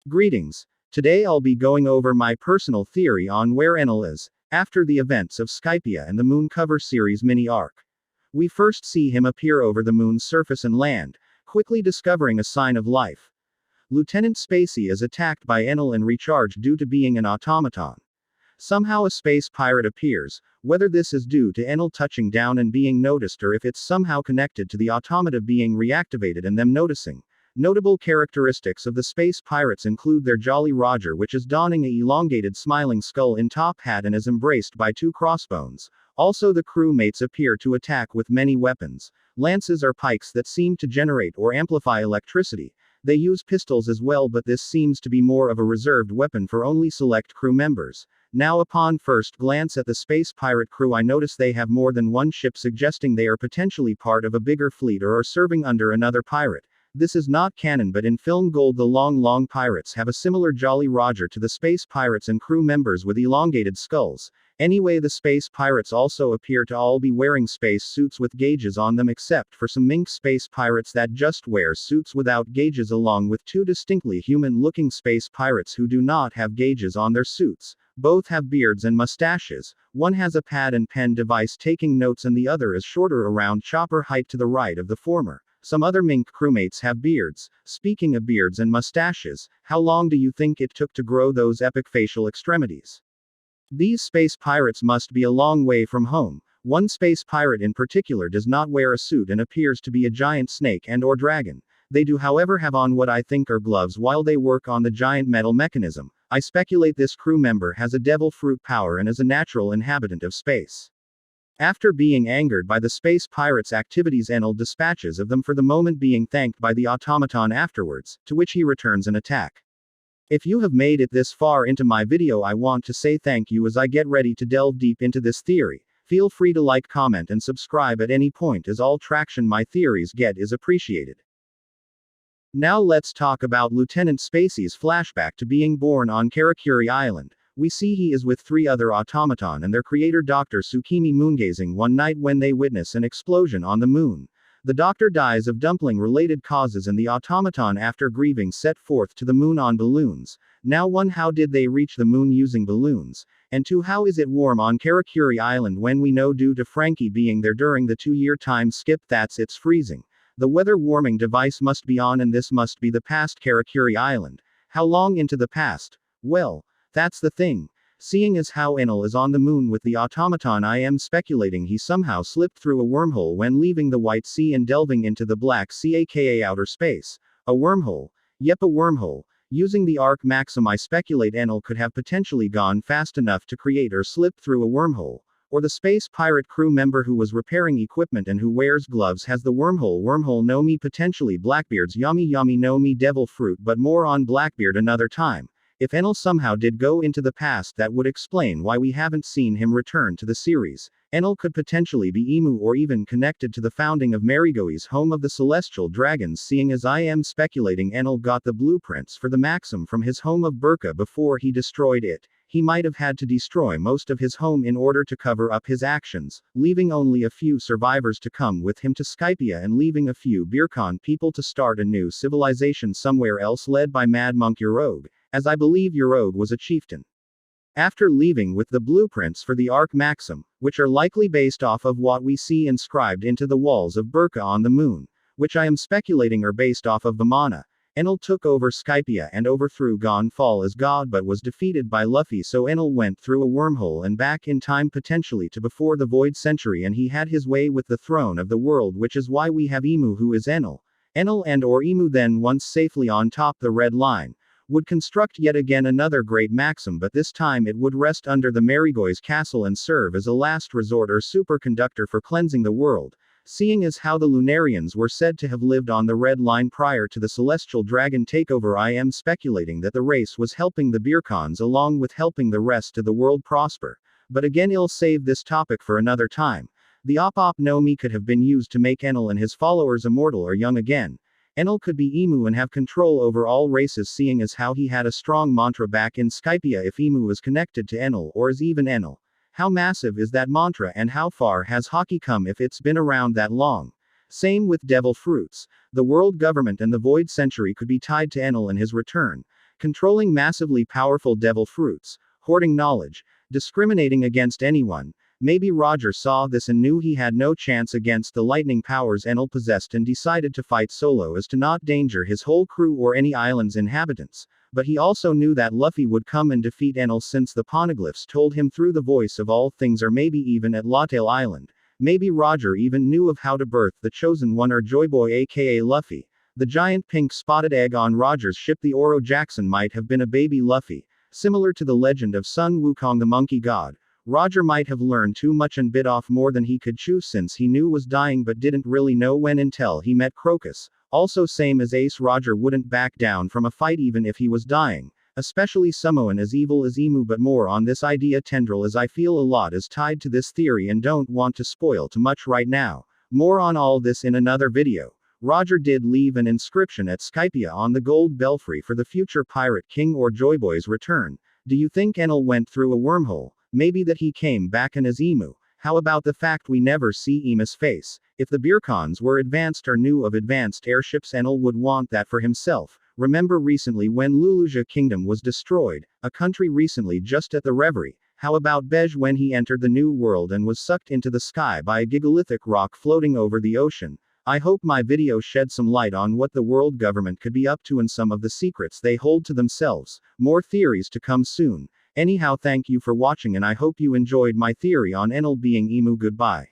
Greetings. Today I'll be going over my personal theory on where Enel is, after the events of Skypia and the Moon cover series mini arc. We first see him appear over the Moon's surface and land, quickly discovering a sign of life. Lieutenant Spacey is attacked by Enel and recharged due to being an automaton. Somehow a space pirate appears, whether this is due to Enel touching down and being noticed or if it's somehow connected to the automata being reactivated and them noticing. Notable characteristics of the space pirates include their Jolly Roger, which is donning a elongated smiling skull in top hat and is embraced by two crossbones. Also the crewmates appear to attack with many weapons. Lances are pikes that seem to generate or amplify electricity. They use pistols as well, but this seems to be more of a reserved weapon for only select crew members. Now upon first glance at the space pirate crew, I notice they have more than one ship, suggesting they are potentially part of a bigger fleet or are serving under another pirate. This is not canon, but in film gold the Long pirates have a similar Jolly Roger to the space pirates and crew members with elongated skulls. Anyway, the space pirates also appear to all be wearing space suits with gauges on them, except for some mink space pirates that just wear suits without gauges, along with two distinctly human-looking space pirates who do not have gauges on their suits. Both have beards and mustaches. One has a pad and pen device taking notes and the other is shorter, around chopper height to the right of the former. Some other mink crewmates have beards. Speaking of beards and mustaches, how long do you think it took to grow those epic facial extremities? These space pirates must be a long way from home. One space pirate in particular does not wear a suit and appears to be a giant snake and/or dragon. They do, however, have on what I think are gloves while they work on the giant metal mechanism. I speculate this crew member has a devil fruit power and is a natural inhabitant of space. After being angered by the space pirates' activities, Enel dispatches of them, for the moment being thanked by the automaton afterwards, to which he returns an attack. If you have made it this far into my video, I want to say thank you as I get ready to delve deep into this theory. Feel free to like, comment and subscribe at any point, as all traction my theories get is appreciated. Now let's talk about Lieutenant Spacey's flashback to being born on Karakuri Island. We see he is with three other automaton and their creator Dr. Tsukimi moongazing one night when they witness an explosion on the moon. The doctor dies of dumpling-related causes and the automaton, after grieving, set forth to the moon on balloons. Now 1. How did they reach the moon using balloons? And 2. How is it warm on Karakuri Island when we know, due to Frankie being there during the 2-year time skip, that's it's freezing? The weather warming device must be on, and this must be the past Karakuri Island. How long into the past? Well, that's the thing. Seeing as how Enel is on the moon with the automaton, I am speculating he somehow slipped through a wormhole when leaving the White Sea and delving into the Black Sea, aka outer space. A wormhole? Yep, a wormhole. Using the arc maxim, I speculate Enel could have potentially gone fast enough to create or slip through a wormhole. Or the space pirate crew member who was repairing equipment and who wears gloves has the wormhole. Wormhole no me, potentially Blackbeard's yummy no me devil fruit, but more on Blackbeard another time. If Enel somehow did go into the past, that would explain why we haven't seen him return to the series. Enel could potentially be Emu, or even connected to the founding of Marigois, home of the celestial dragons, seeing as I am speculating Enel got the blueprints for the Maxim from his home of Burka before he destroyed it. He might have had to destroy most of his home in order to cover up his actions, leaving only a few survivors to come with him to Skypia and leaving a few Birkan people to start a new civilization somewhere else, led by Mad Monk Yorogue, as I believe Yorogue was a chieftain. After leaving with the blueprints for the Arc Maxim, which are likely based off of what we see inscribed into the walls of Burka on the moon, which I am speculating are based off of Vimana, Enel took over Skypia and overthrew Gonfall as god, but was defeated by Luffy, so Enel went through a wormhole and back in time, potentially to before the Void Century, and he had his way with the throne of the world, which is why we have Emu, who is Enel. Enel and or Emu then, once safely on top the Red Line, would construct yet again another great maxim, but this time it would rest under the Marigois castle and serve as a last resort or superconductor for cleansing the world. Seeing as how the Lunarians were said to have lived on the Red Line prior to the Celestial Dragon takeover, I am speculating that the race was helping the Birkans along with helping the rest of the world prosper. But again, I'll save this topic for another time. The Op no Mi could have been used to make Enel and his followers immortal or young again. Enel could be Emu and have control over all races, seeing as how he had a strong mantra back in Skypia. If Emu is connected to Enel, or is even Enel, how massive is that mantra and how far has Haki come if it's been around that long? Same with Devil Fruits. The world government and the Void Century could be tied to Enel and his return. controlling massively powerful devil fruits, hoarding knowledge, discriminating against anyone. Maybe Roger saw this and knew he had no chance against the lightning powers Enel possessed and decided to fight solo as to not danger his whole crew or any island's inhabitants. But he also knew that Luffy would come and defeat Enel since the poneglyphs told him through the voice of all things, or maybe even at Lawtail Island. Maybe Roger even knew of how to birth the Chosen One, or Joyboy aka Luffy. The giant pink spotted egg on Roger's ship the Oro Jackson might have been a baby Luffy. Similar to the legend of Sun Wukong the monkey god, Roger might have learned too much and bit off more than he could chew since he knew was dying but didn't really know when until he met Crocus. Also same as Ace, Roger wouldn't back down from a fight even if he was dying. Especially Samoan as evil as Emu, but more on this idea tendril as I feel a lot is tied to this theory and don't want to spoil too much right now. More on all this in another video. Roger did leave an inscription at Skypia on the gold belfry for the future Pirate King or Joyboy's return. Do you think Enel went through a wormhole? Maybe that he came back in as Emu? How about the fact we never see Emu's face? If the Beercons were advanced or knew of advanced airships, Enel would want that for himself. Remember recently when Lulusia Kingdom was destroyed, a country recently just at the Reverie? How about Bej when he entered the New World and was sucked into the sky by a gigalithic rock floating over the ocean? I hope my video shed some light on what the world government could be up to and some of the secrets they hold to themselves. More theories to come soon. Anyhow, thank you for watching and I hope you enjoyed my theory on Enel being Emu. Goodbye.